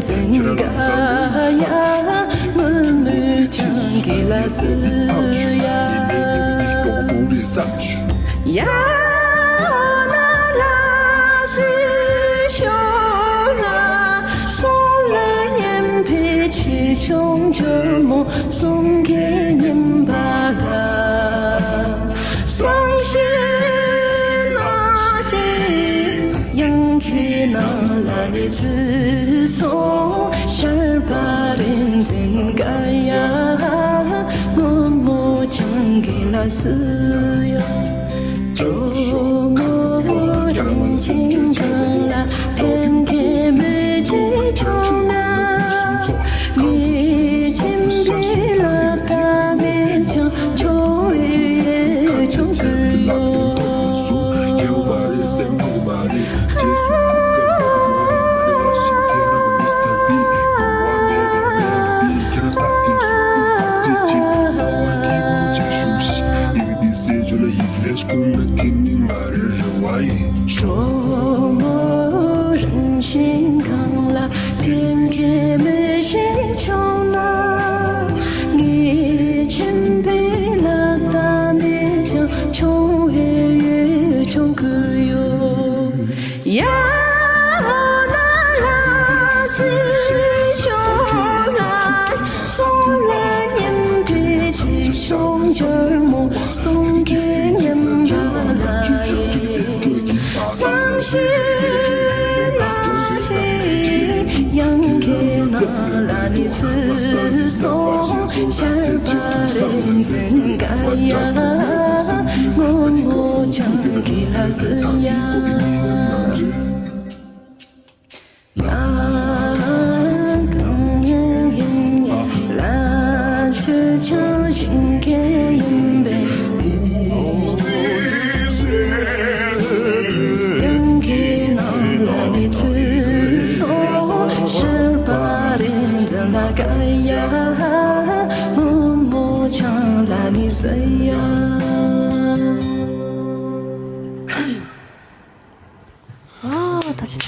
생각야 눈물 잠길라스야 야 trong chờ một sông ghé nhầm bà gà sông xin nó chỉ yang khi nó là đi từ số chở bà đến dừng cái ya ngô mô chẳng kể là xưa cho mô rừng chính càng là em kê mê chế trong na 이 짐빌라가 내쳐 조이에 정글요 저 모른 신강라 땡케메你前辈拉达你就秋月中可有呀那拉丝胸来送来年别起胸就目送给年巴来相信那些样给那拉你自送잘 바른 생각야 뭐뭐 잠길라스야 나 강행행야 라 추천 신개인배 연기 너라니 투소 잘 바른 생각야 니 saya 다시